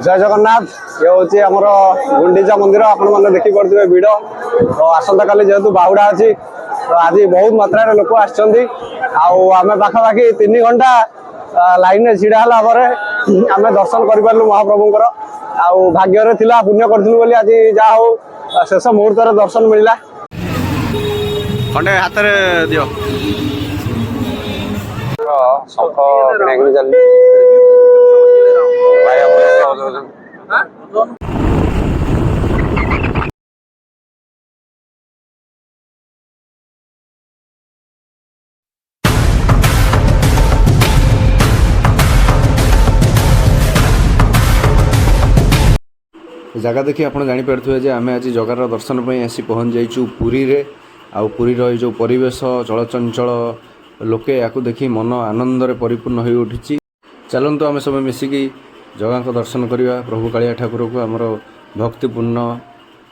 जय जगन्नाथ ये हूँ आमर गुंडीचा मंदिर आपण मैंने देखी पड़े भिड़ तो आसंता काली जेहेतु बाहुड़ा अच्छी तो आज बहुत मात्रा लोक आम पाखापाखि 3 घंटा लाइन में ढड़ा है आम दर्शन कर महाप्रभुंर आग्य थिला पुण्य करूँ आज जहा हो शेष मुहूर्त दर्शन मिलला खंडे हाथ में दियो शंख चल जगह देखिए आप जापे जे आम आज जगार दर्शन पर आसी पहुँच जाइचु पुरी रे आउ पुरी जो परिवेश चलचंचल लोके या देखी मन आनंद परिपूर्ण हो उठी चलतु आम सब मिसिकी जगह को दर्शन करवा प्रभु कालिया ठाकुर को आमर भक्तिपूर्ण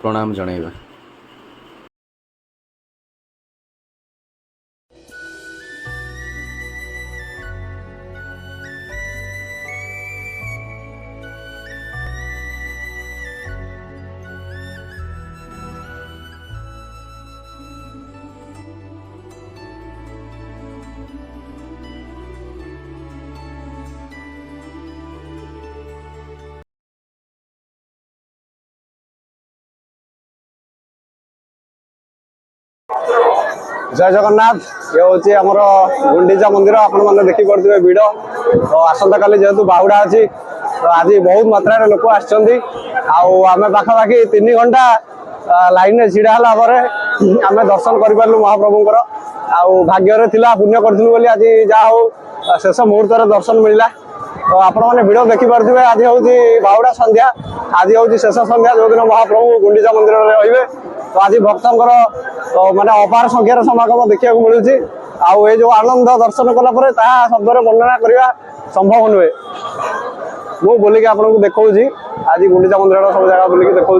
प्रणाम जणाइबा। जय जगन्नाथ ये हूँ आमर गुंडीचा मंदिर आपण मैंने देखी पड़े भिड़ तो आसंता काली जेहेतु बाहुड़ा अच्छी तो आज बहुत मात्रा लोक आम पाखापाखि 3 घंटा लाइन में ढड़ा है आम दर्शन कर महाप्रभुंर आग्य थिला पुण्य करूँ आज जहा हो शेष मुहूर्त दर्शन मिलला तो आपण मैंने भिड़ देखी पारे आज हूँ बाहुड़ा संध्या आज हूँ शेष संध्या जो दिन महाप्रभु गुंडीचा मंदिर में रे तो आज भक्तर माने अपार संख्यार समागम देखा मिलूँ जो आनंद दर्शन कलापर शब्द वर्णना करने संभव नुहे मु बोलिकी आपको देखा आज गुंडीचा मंदिर सब जगह बोलिकी देखा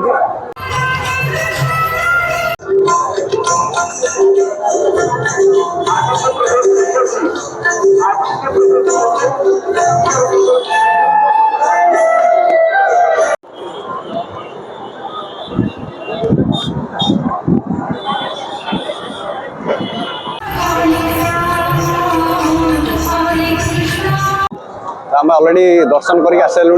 आम अलरेडी दर्शन करके आसलु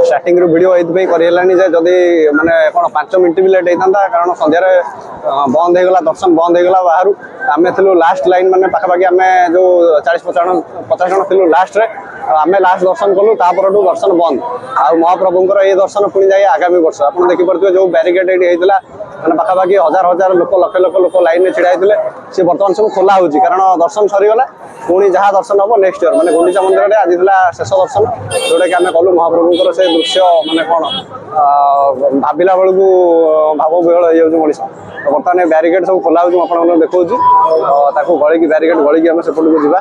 स्टार्टिंग वीडियो ये करलानी जदि माने कौन 5 मिनट भी लेट होता कारण संध्यार बंद होगा दर्शन बंद होगा बाहर आम थी लास्ट लाइन माने पाखापाखि आम जो 40-50 जन थी लास्ट रे आम लास्ट दर्शन कलु तापर दर्शन बंद आ महाप्रभुंर ये दर्शन पुणी जाए आगामी वर्ष आप देखिपे जो बैरिकेड ये होता मैंने पाखापाखि हजार लोक लक्ष लोक लाइन में ढड़ा होते सी बर्तमान सब खोला हो कारण दर्शन सरीगला पुणी जहाँ दर्शन हम नेक्स्ट ईयर मैंने गुंडीचा मंदिर में आज शेष दर्शन जोटा कि आम कलु महाप्रभुंर से दृश्य माने कौन भाविला बेलू भाव विहल हो मनीष तो बर्तमान बैरिकेड सब खोला हो आप देखा गलिकी बैरिकेड गलिकी आम सेपट को जावा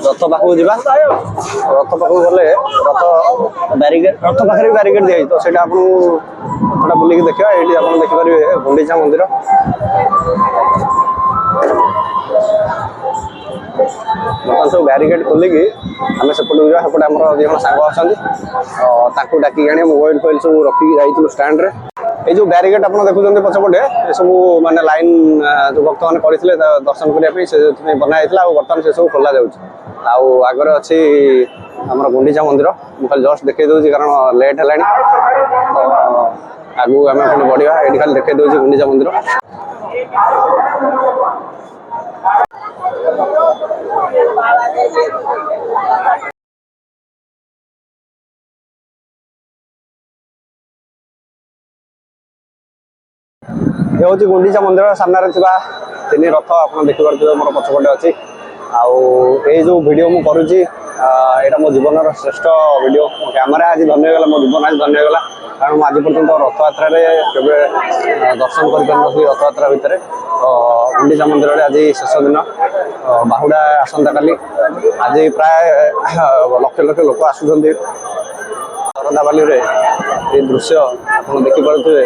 रथ पाखक जावा रथ पाखक गले रथ बैरिकेड रथ पाखे बैरिकेड दिखाई तो ସେଇଟା आपको बुलिकी देखा ये आप देखिपारे गुंडीचा मंदिर बर्तमान सब बैरिकेड खोलिकी आम सेपट को जापटे आम जो सांग अच्छा डाकी आने मोबाइल फोबाइल सब रखिकी जाइलु स्टैंड रे ये जो बैरिकेड आप देखुं पछपटे ये सब माने लाइन जो भक्त मैंने करते दर्शन करने बनाई बर्तमान से सब खोल जागर अच्छी आम गुंडीचा मंदिर मुझे खाली जस्ट देखई दूसरी कारण लेट है आगू आम पुणी बढ़िया ये खाली देखई दूसरी गुंडीचा मंदिर ये हूँ गुंडीचा मंदिर सामने 3 रथ आप देखिपे मोर पछपटे अच्छी आई जो वीडियो मु करुँची यहाँ मो जीवन श्रेष्ठ वीडियो मो कैमेरा आज धन्यगला मो जीवन आज धन्यगला कारण आज पर्यटन रथयात्रा के दर्शन कर रथयात्रा भितर तो गुंडीचा मंदिर में आज शेष दिन बाहुड़ा आसंता काली आज प्राय लक्ष लक्ष लोक आसुँच शरदाबाली ये दृश्य आप देखिपे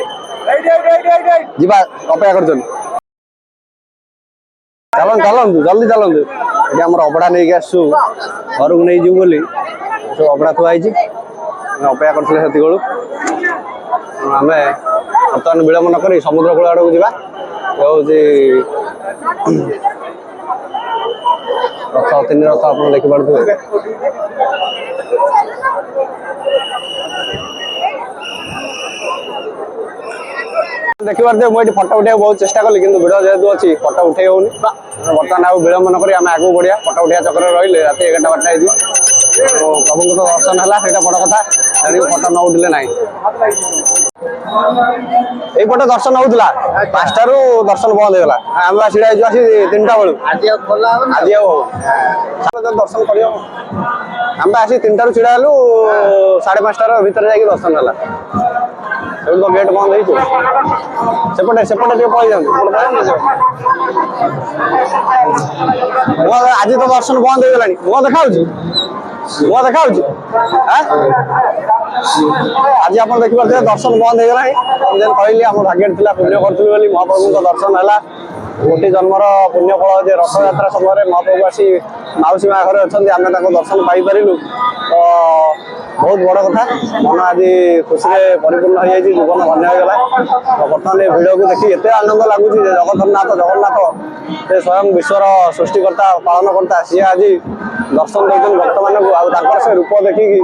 जीवा अपेक्षा कर चलतु जल्दी चलतु ये आम अबड़ा नहीं आसु घर को नहीं जीव बोली सब अबड़ा थुआई ଅପେକ୍ଷା କରିଥିଲେ ସେତିକିବେଳୁ। ଆମେ ବର୍ତ୍ତମାନ ବିଳମ୍ବ ନ କରି ସମୁଦ୍ର କୂଳ ଆଡ଼କୁ ଯିବା। ହେଉଛି ରଥ, 3 ରଥ ଆପଣ ଦେଖିପାରୁଥିବେ। ଦେଖିପାରୁଥିବେ ମୁଁ ଏଠି ଫଟୋ ଉଠାଇବାକୁ ବହୁତ ଚେଷ୍ଟା କଲି, କିନ୍ତୁ ଭିଡ଼ ଯେହେତୁ ଅଛି ଫଟୋ ଉଠାଇ ହେଉନି। ବର୍ତ୍ତମାନ ଆଉ ବିଳମ୍ବ ନ କରି ଆମେ ଆଗକୁ ବଢ଼ିବା। ଫଟୋ ଉଠାଇବା ଚକ୍ରରେ ରହିଲେ ରାତି 11ଟା 12ଟା ହେଇଯିବ। ପ୍ରଭୁଙ୍କ ତ ଦର୍ଶନ ହେଲା, ସେଇଟା ବଡ଼ କଥା। ତେଣିକି ଫଟୋ ନ ଉଠିଲେ ନାହିଁ। এইপଟେ ଦର୍ଶନ ହଉଥିଲା, 5ଟାରୁ ଦର୍ଶନ ବନ୍ଦ ହେଇଗଲା। ଆମେ ଛିଡ଼ା ହେଇଛୁ ଆସି 3ଟା ବେଳୁ। ଆଜି ଆଉ ଦର୍ଶନ କରିହବ। ଆମେ ଆସି 3ଟାରୁ ଛିଡ଼ା ହେଲୁ, 5:30ଟାର ଭିତରେ ଯାଇକି ଦର୍ଶନ ହେଲା। ସେଠୁ ତ ଗେଟ୍ ବନ୍ଦ ହେଇଛୁ। ସେପଟେ ଟିକେ ପଳେଇ ଯାଆନ୍ତୁ। ଆଜି ତ ଦର୍ଶନ ବନ୍ଦ ହେଇଗଲାଣି। ମୁହଁ ଦେଖାଉଛି? ଆଜି ଆପଣ ଦେଖିପାରୁଥିବେ ଦର୍ଶନ ବନ୍ଦ ହେଇଗଲାଣି। ମୁଁ ଯେମିତି କହିଲି ଆମ ଭାଗ୍ୟରେ ଥିଲା, ପୁଣ୍ୟ କରୁଥିଲୁ ବୋଲି ମହାପ୍ରଭୁଙ୍କ ଦର୍ଶନ ହେଲା। କୋଟି ଜନ୍ମର ପୁଣ୍ୟ ଫଳ ଯେ ରଥଯାତ୍ରା ସମୟରେ ମହାପ୍ରଭୁ ଆସି ମାଉସୀ ମା ଘରେ ଅଛନ୍ତି, ଆମେ ତାଙ୍କ ଦର୍ଶନ ପାଇପାରିଲୁ। ତ ବହୁତ ବଡ଼ କଥା। ମନ ଆଜି ଖୁସିରେ ପରିପୂର୍ଣ୍ଣ ହେଇଯାଇଛି, ଜୀବନ ଧନ୍ୟ ହେଇଗଲା। ତ ବର୍ତ୍ତମାନ ଏ ଭିଡ଼ିଓକୁ ଦେଖି ଏତେ ଆନନ୍ଦ ଲାଗୁଛି ଯେ ଜଗନ୍ନାଥ ସେ ସ୍ୱୟଂ ବିଶ୍ୱର ସୃଷ୍ଟିକର୍ତ୍ତା, ପାଳନକର୍ତ୍ତା, ସିଏ ଆଜି ଦର୍ଶନ ଦେଉଛନ୍ତି ଭକ୍ତମାନଙ୍କୁ। ଆଉ ତାଙ୍କର ସେ ରୂପ ଦେଖିକି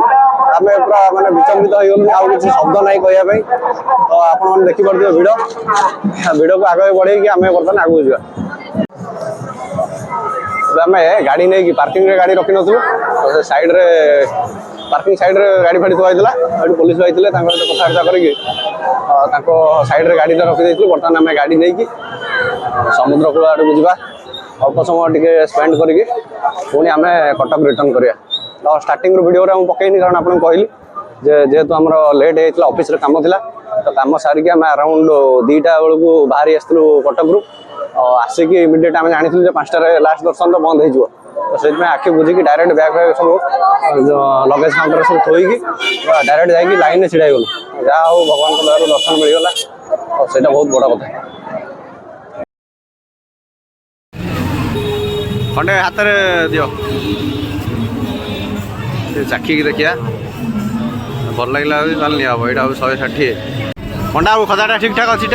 ଆମେ ପୁରା ମାନେ ବିଚଳିତ ହେଇଗଲୁ। ଆଉ କିଛି ଶବ୍ଦ ନାହିଁ କହିବା ପାଇଁ। ତ ଆପଣମାନେ ଦେଖିପାରୁଥିବେ ଭିଡ଼କୁ ଆଗକୁ ବଢ଼େଇକି ଆମେ ବର୍ତ୍ତମାନ ଆଗକୁ ଯିବା। ଆମେ ଗାଡ଼ି ନେଇକି ପାର୍କିଂରେ ଗାଡ଼ି ରଖିନଥିଲୁ। ସେ ସାଇଡ଼୍ରେ ପାର୍କିଂ ସାଇଡ଼୍ରେ ଗାଡ଼ି ଫାଡ଼ି ଥୁଆ ହେଇଥିଲା। ଏଠି ପୋଲିସ ଯାଇଥିଲେ, ତାଙ୍କ ସହିତ କଥାବାର୍ତ୍ତା କରିକି ତାଙ୍କ ସାଇଡ଼୍ରେ ଗାଡ଼ିଟା ରଖିଦେଇଥିଲୁ। ବର୍ତ୍ତମାନ ଆମେ ଗାଡ଼ି ନେଇକି ସମୁଦ୍ର କୂଳ ଆଡ଼କୁ ଯିବା। ଅଳ୍ପ ସମୟ ଟିକେ ସ୍ପେଣ୍ଡ କରିକି ପୁଣି ଆମେ କଟକ ରିଟର୍ଣ୍ଣ କରିବା। ତ ଷ୍ଟାର୍ଟିଂରୁ ଭିଡ଼ିଓରେ ମୁଁ ପକେଇନି, କାରଣ ଆପଣଙ୍କୁ କହିଲି ଯେ ଯେହେତୁ ଆମର ଲେଟ୍ ହେଇଥିଲା, ଅଫିସରେ କାମ ଥିଲା। ତ କାମ ସାରିକି ଆମେ ଆରାଉଣ୍ଡ 2ଟା ବେଳକୁ ବାହାରି ଆସିଥିଲୁ କଟକରୁ। ଆସିକି ଇମିଡ଼ିଏଟ୍ ଆମେ ଜାଣିଥିଲୁ ଯେ 5ଟାରେ ଲାଷ୍ଟ ଦର୍ଶନ ତ ବନ୍ଦ ହେଇଯିବ। ତ ସେଥିପାଇଁ ଆଖି ବୁଝିକି ଡାଇରେକ୍ଟ ବ୍ୟାଗ୍ ସବୁ ଲଗେଜ କାଉଣ୍ଟରରେ ସବୁ ଥୋଇକି ଡାଇରେକ୍ଟ ଯାଇକି ଲାଇନରେ ଛିଡ଼ା ହେଇଗଲୁ। ଯାହା ହଉ ଭଗବାନଙ୍କ ଦୟାରୁ ଦର୍ଶନ ମିଳିଗଲା। ଆଉ ସେଇଟା ବହୁତ ବଡ଼ କଥା। ଖଣ୍ଡେ ହାତରେ ଦିଅ, ଚାଖିକି ଦେଖିବା। ଭଲ ଲାଗିଲା ତାହେଲେ ନିଆ ହେବ। ଏଇଟା ଆଉ 160। ପଣ୍ଡା ବାବୁ ଖଦାଟା ଠିକ୍ ଠାକ୍ ଅଛି?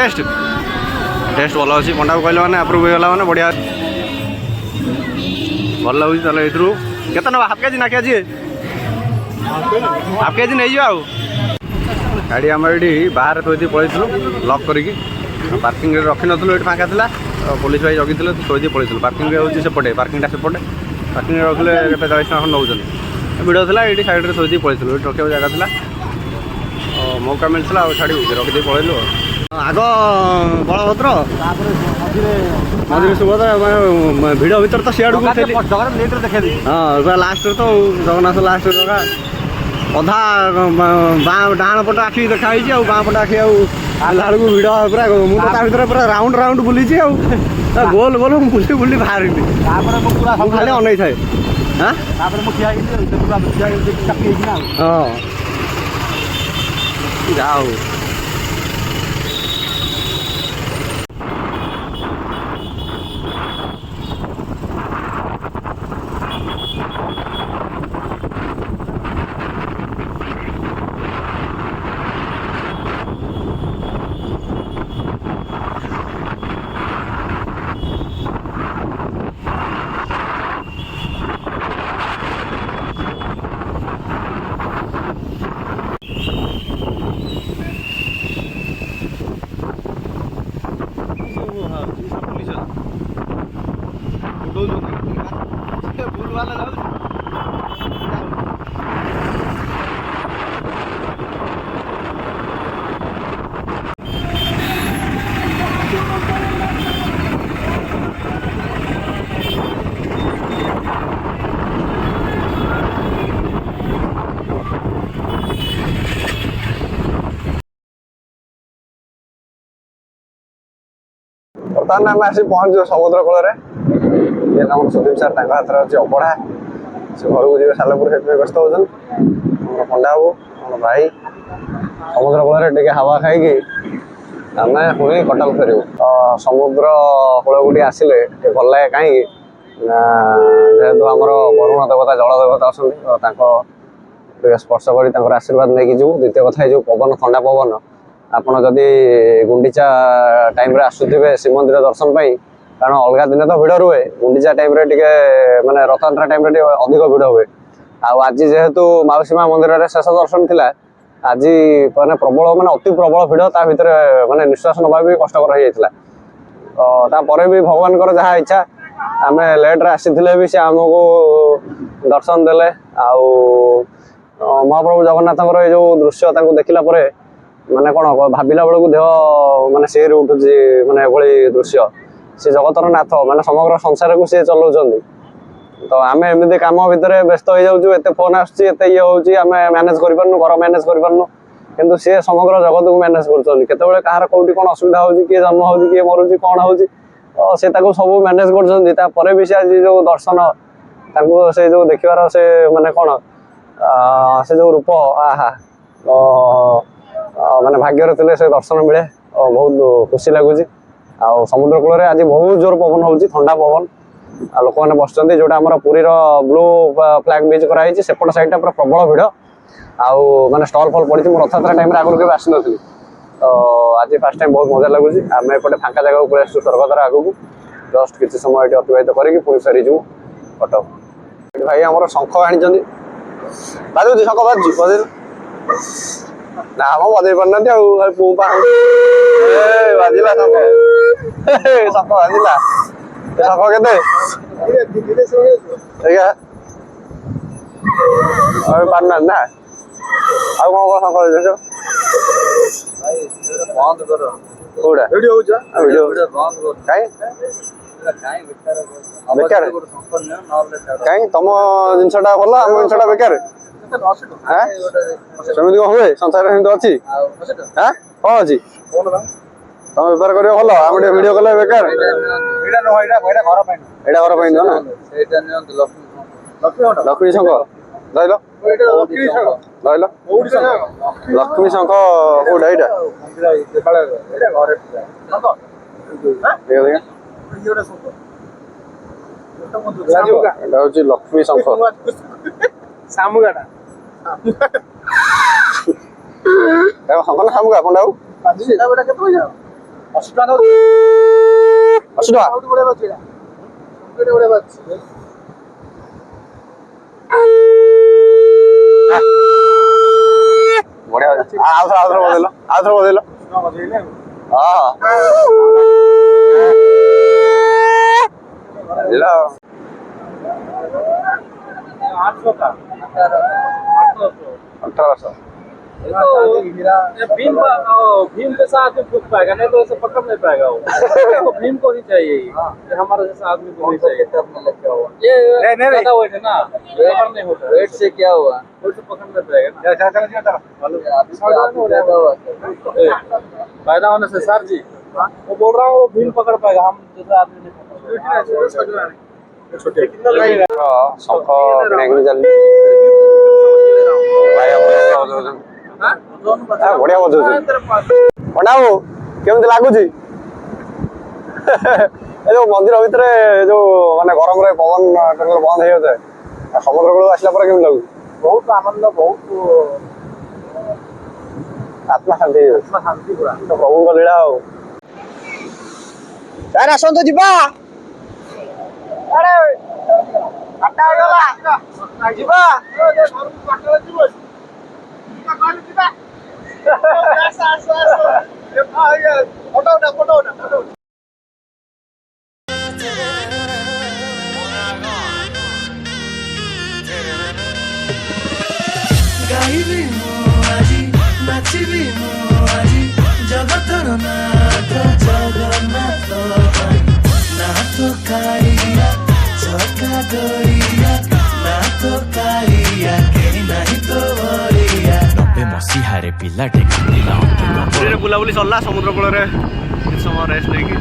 ଟେଷ୍ଟ ଭଲ ଅଛି। ପଣ୍ଡା ବାବୁ କହିଲେ ମାନେ ଆପ୍ରୁଭ୍ ହେଇଗଲା ମାନେ ବଢ଼ିଆ ଅଛି। ଭଲ ଲାଗୁଛି। ତାହେଲେ ଏଥିରୁ କେତେ ନେବା? ହାଫ୍ କେଜି ନା କେଜି? ହାଫ୍ କେଜି ନେଇଯିବା। ଆଉ ଗାଡ଼ି ଆମର ଏଇଠି ବାହାରେ ଥୋଇଦେଇ ପଳେଇଥିଲୁ ଲକ୍ କରିକି। ପାର୍କିଂରେ ରଖିନଥିଲୁ, ଏଇଠି ଫାଙ୍କା ଥିଲା। ପୋଲିସ ଭାଇ ଜଗିଥିଲେ, ଥୋଇଦେଇ ପଳେଇଥିଲୁ। ପାର୍କିଂରେ ହେଉଛି ସେପଟେ, ପାର୍କିଂଟା ସେପଟେ। ପାର୍କିଂରେ ରଖିଲେ କେତେ 40 ଟଙ୍କା ଖଣ୍ଡେ ନେଉଛନ୍ତି। ଭିଡ଼ ଥିଲା, ଏଇଠି ସାଇଡ଼୍ରେ ଥୋଇଦେଇ ପଳେଇଥିଲୁ। ଏଇଠି ରଖିବାକୁ ଜାଗା ଥିଲା, ମୌକା ମିଳିଥିଲା ଆଉ ଛାଡ଼ିବୁ କି, ରଖିଦେଇ ପଳେଇଲୁ। ଆଗ ବଳଭଦ୍ର, ମଝିରେ ସୁଭଦ୍ରା। ଭିଡ଼ ଭିତରେ ତ ସିଆଡ଼କୁ ଦେଖେଇଦେବି। ହଁ, ପୁରା ଲାଷ୍ଟରେ ତ ଜଗନ୍ନାଥ ଲାଷ୍ଟରେ ଜଗା। ଅଧା ଡାହାଣ ପଟ ଆଖି ଦେଖା ହେଇଛି, ଆଉ ବାଁ ପଟ ଆଖି ଆଉ ହେଲା ବେଳକୁ ଭିଡ଼ ପୁରା। ମୁଁ ତ ତା ଭିତରେ ପୁରା ରାଉଣ୍ଡ ବୁଲିଛି ଆଉ ଗୋଲ ମୁଁ ବୁଲି ବାହାରିଲି। ତାପରେ ମୁଁ ଖାଲି ଅନେଇଥାଏ। ତାପରେ ମୁଁ ଠିଆ ହେଇକି ହଁ, ଯାହା ହଉ। ବର୍ତ୍ତମାନ ଆମେ ଆସି ପହଞ୍ଚିଛୁ ସମୁଦ୍ର କୂଳରେ। ଇଏ ଆମର ସୁଦୀପ ସାର୍, ତାଙ୍କ ହାତରେ ଅଛି ଅବଢ଼ା। ସେ ଘରକୁ ଯିବେ ସାଲେପୁର, ସେଥିପାଇଁ ବ୍ୟସ୍ତ ହେଉଛନ୍ତି। ଆମର ପଣ୍ଡା ବାବୁ, ଆମର ଭାଇ, ସମୁଦ୍ର କୂଳରେ ଟିକେ ହାୱା ଖାଇକି ଆମେ ପୁଣି କଟକ ଫେରିବୁ। ତ ସମୁଦ୍ର କୂଳକୁ ଟିକେ ଆସିଲେ ଟିକେ ଭଲ ଲାଗେ। କାହିଁକି ନା ଯେହେତୁ ଆମର ବରୁଣ ଦେବତା, ଜଳ ଦେବତା ଅଛନ୍ତି, ତ ତାଙ୍କ ଟିକେ ସ୍ପର୍ଶ କରି ତାଙ୍କର ଆଶୀର୍ବାଦ ନେଇକି ଯିବୁ। ଦ୍ୱିତୀୟ କଥା, ଏଇ ଯେଉଁ ପବନ, ଥଣ୍ଡା ପବନ, ଆପଣ ଯଦି ଗୁଣ୍ଡିଚା ଟାଇମ୍ରେ ଆସୁଥିବେ ଶ୍ରୀମନ୍ଦିର ଦର୍ଶନ ପାଇଁ, କାରଣ ଅଲଗା ଦିନେ ତ ଭିଡ଼ ରୁହେ, ଗୁଣ୍ଡିଚା ଟାଇମ୍ରେ ଟିକେ ମାନେ ରଥଯାତ୍ରା ଟାଇମ୍ରେ ଟିକେ ଅଧିକ ଭିଡ଼ ହୁଏ। ଆଉ ଆଜି ଯେହେତୁ ମାଉସୀ ମା ମନ୍ଦିରରେ ଶେଷ ଦର୍ଶନ ଥିଲା, ଆଜି ମାନେ ପ୍ରବଳ, ମାନେ ଅତି ପ୍ରବଳ ଭିଡ଼, ତା ଭିତରେ ମାନେ ନିଶ୍ୱାସ ନେବା ବି କଷ୍ଟକର ହେଇଯାଇଥିଲା। ତ ତାପରେ ବି ଭଗବାନଙ୍କର ଯାହା ଇଚ୍ଛା, ଆମେ ଲେଟ୍ରେ ଆସିଥିଲେ ବି ସେ ଆମକୁ ଦର୍ଶନ ଦେଲେ। ଆଉ ମହାପ୍ରଭୁ ଜଗନ୍ନାଥଙ୍କର ଏଇ ଯେଉଁ ଦୃଶ୍ୟ ତାଙ୍କୁ ଦେଖିଲା ପରେ ମାନେ କ'ଣ ଭାବିଲା ବେଳକୁ ଦେହ ମାନେ ଶିହରି ଉଠୁଛି। ମାନେ ଏଭଳି ଦୃଶ୍ୟ, ସେ ଜଗତର ନାଥ, ମାନେ ସମଗ୍ର ସଂସାରକୁ ସିଏ ଚଲାଉଛନ୍ତି। ତ ଆମେ ଏମିତି କାମ ଭିତରେ ବ୍ୟସ୍ତ ହେଇଯାଉଛୁ, ଏତେ ଫୋନ୍ ଆସୁଛି, ଏତେ ଇଏ ହେଉଛି, ଆମେ ମ୍ୟାନେଜ୍ କରିପାରୁନୁ, ଘର ମ୍ୟାନେଜ୍ କରିପାରୁନୁ, କିନ୍ତୁ ସିଏ ସମଗ୍ର ଜଗତକୁ ମ୍ୟାନେଜ୍ କରୁଛନ୍ତି। କେତେବେଳେ କାହାର କୋଉଠି କ'ଣ ଅସୁବିଧା ହେଉଛି, କିଏ ଜନ୍ମ ହେଉଛି, କିଏ ମରୁଛି, କ'ଣ ହେଉଛି, ତ ସେ ତାକୁ ସବୁ ମ୍ୟାନେଜ୍ କରୁଛନ୍ତି। ତାପରେ ବି ସେ ଆଜି ଯେଉଁ ଦର୍ଶନ, ତାଙ୍କୁ ସେ ଯେଉଁ ଦେଖିବାର ସେ ମାନେ କ'ଣ ସେ ଯେଉଁ ରୂପ, ଆହା, ମାନେ ଭାଗ୍ୟରେ ଥିଲେ ସେ ଦର୍ଶନ ମିଳେ। ବହୁତ ଖୁସି ଲାଗୁଛି। ଆଉ ସମୁଦ୍ର କୂଳରେ ଆଜି ବହୁତ ଜୋର ପବନ ହେଉଛି, ଥଣ୍ଡା ପବନ। ଆଉ ଲୋକମାନେ ବସିଛନ୍ତି, ଯେଉଁଟା ଆମର ପୁରୀର ବ୍ଲୁ ଫ୍ଲାଗ ବିଚ୍ କରାହେଇଛି, ସେପଟ ସାଇଡ଼୍ଟା ପୁରା ପ୍ରବଳ ଭିଡ଼। ଆଉ ମାନେ ଷ୍ଟଲ୍ ଫଲ୍ ପଡ଼ିଛି। ମୁଁ ରଥଯାତ୍ରା ଟାଇମ୍ରେ ଆଗରୁ କେବେ ଆସିନଥିଲି, ତ ଆଜି ଫାର୍ଷ୍ଟ ଟାଇମ୍ ବହୁତ ମଜା ଲାଗୁଛି। ଆମେ ଏପଟେ ଫାଙ୍କା ଜାଗାକୁ ପଳେଇ ଆସିଛୁ, ସ୍ୱର୍ଗଦ୍ୱାର ଆଗକୁ। ଜଷ୍ଟ କିଛି ସମୟ ଏଠି ଅତିବାହିତ କରିକି ପୁଣି ଫେରିଯିବୁ କଟକ। ଏଠି ଭାଇ ଆମର ଶଙ୍ଖ ଆଣିଛନ୍ତି, ବାଜୁଛି ଶଙ୍ଖ, ବାଜୁଛି, ବଜେଇ ନା ମ ବଜେଇ ପାରୁନାହାନ୍ତି ଆଉ ପୁଅ ପା ବାଜିଲା ଶଙ୍ଖ, ଶଙ୍ଖ ବାଜିଲା। ଶଙ୍ଖ କେତେ ଆଜ୍ଞା ପାରୁନାହାନ୍ତି ନା? ଆଉ କ'ଣ କ'ଣ ଶଙ୍ଖ ଦେଖ କୋଉଟା ଭିଡ଼ିଓ କାଇଁ ବେକାର? କାଇଁ ତମ ଜିନିଷଟା ଭଲ, ଆମ ଜିନିଷଟା ବେକାର? ସେମିତି କ'ଣ ହୁଏ? ସଂସାରରେ ସେମିତି ଅଛି? କ'ଣ ଅଛି? ତମେ ବେପାର କରିବ ଭଲ, ଆମେ ଟିକେ ଭିଡ଼ିଓ କଲେ ବେକାର? ଏଇଟା ଘର ପାଇଁ ନୁହଁ ନା? ଲକ୍ଷ୍ମୀ ଶଙ୍ଖ ଧଇଲ, ଧଇଲ। ଲକ୍ଷ୍ମୀ ଶଙ୍ଖ କୋଉଟା? ଏଇଟା ଏଇଟା ହଉଛି ଲକ୍ଷ୍ମୀ ଶଙ୍ଖ। ଶଙ୍ଖ ନା ଶାମୁକା କଣଟା? ଆଉ 80 ଟଙ୍କା। ବଢିଆ, ଆଉଥରେ ବଜେଇଲ, ଆଉଥରେ ବଜେଇଲ। ହଁ ବୁଝିଲ। 1800। भीम के साथ में फूक पाएगा, नहीं तो ऐसे पकड़ नहीं पाएगा वो। तो भीम को ही चाहिए ये हमारे जैसा आदमी को नहीं चाहिए। ये ज्यादा वेट है ना, पकड़ नहीं होता। वेट से क्या हुआ? वेट से पकड़ नहीं पाएगा ना। फायदा होने से सर जी वो बोल रहा हूँ, वो भीम पकड़ पाएगा, हम जैसा आदमी नहीं पकड़ पाएगा। ଶଙ୍ଖ କିଣାକିଣି ଚାଲିଛି। ବଢିଆ ବଜଉଛି। ପଣ୍ଡା ବାବୁ କେମିତି ଲାଗୁଛି? ଏ ଯୋଉ ମନ୍ଦିର ଭିତରେ ଯୋଉ ମାନେ ଗରମରେ ପବନ ବନ୍ଦ ହେଇଯାଉଥାଏ, ସମୁଦ୍ର କୂଳକୁ ଆସିଲା ପରେ କେମିତି ଲାଗୁଛି? ବହୁତ ଆନନ୍ଦ, ବହୁତ ଆତ୍ମା ଶାନ୍ତି ହେଇଯାଉଛି। ପ୍ରଭୁଙ୍କ ଲୀଳା ଆଉ। ସାର୍ ଆସନ୍ତୁ ଯିବା। ଯିବା ଗାଇବି ମୁଁ ଆଜି, ନାଚିବି ମୁଁ ଆଜି, ଜଗତର ନାଥ ଜଗନ୍ନାଥ ପାଇଁ। ନାଥ କାଳିଆ ଚକା ଦଳିଆ, ନାଥ କାଳିଆ କେହି ନାହିଁ ତ ଭଳିଆ। 90 ମସିହାରେ ପିଲାଟେ କାନ୍ଦିଲା। ପୁରୀରେ ବୁଲାବୁଲି ସରିଲା, ସମୁଦ୍ର କୂଳରେ କିଛି ସମୟ ରେଷ୍ଟ ନେଇକି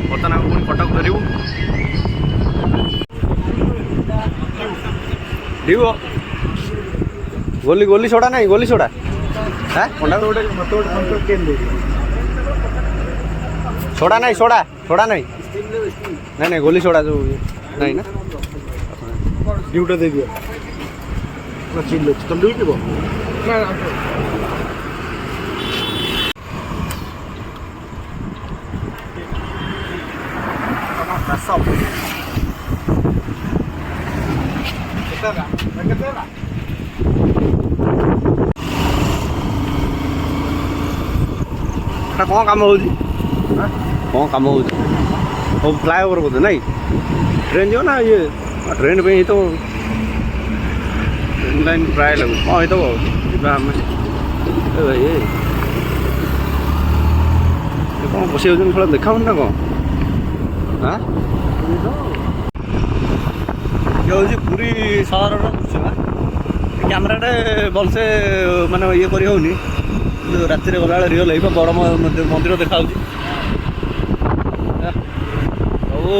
ବର୍ତ୍ତମାନ ଆମେ ପୁଣି କଟକ ଧରିବୁ। ଗୋଲି ଗୋଲି ସୋଡ଼ା ନାହିଁ, ଗୋଲି ସୋଡ଼ା ସୋଡ଼ା ନାହିଁ, ସୋଡ଼ା ସୋଡ଼ା ନାହିଁ, ନାଇଁ ନାଇଁ ଗୋଲି ସୋଡ଼ା ଯେଉଁ ନାହିଁ ନା, ଡିଉଟା ଦେଇଦିଅ। ଚିଲ୍ ଅଛି ତମେ ଯିବ କ'ଣ କାମ ହେଉଛି କ'ଣ କାମ ହେଉଛି ହଉ ଫ୍ଲାଏଓଭର ବୋଧେ ନାଇଁ ଟ୍ରେନ୍ ଯିବ ନା ଇଏ ଟ୍ରେନ୍ ପାଇଁ ହେଇଥିବ ଟ୍ରେନ୍ ଲାଇନ୍ ପ୍ରାୟ ଲାଗୁଛି କ'ଣ ହେଇଥିବ ଯିବା ଆମେ ଏ ଭାଇ ଏ କ'ଣ ବସି ଯାଉଛନ୍ତି ଖେଳ ଦେଖାଉନି ନା କ'ଣ ହାଁ ଇଏ ହେଉଛି ପୁରୀ ସହରର ଦୃଶ୍ୟ କ୍ୟାମେରାଟେ ଭଲସେ ମାନେ ଇଏ କରି ହେଉନି କିନ୍ତୁ ରାତିରେ ଗଲାବେଳେ ରିଅଲ୍ ହେଇବ ବଡ଼ ମନ୍ଦିର ଦେଖାହେଉଛି ସବୁ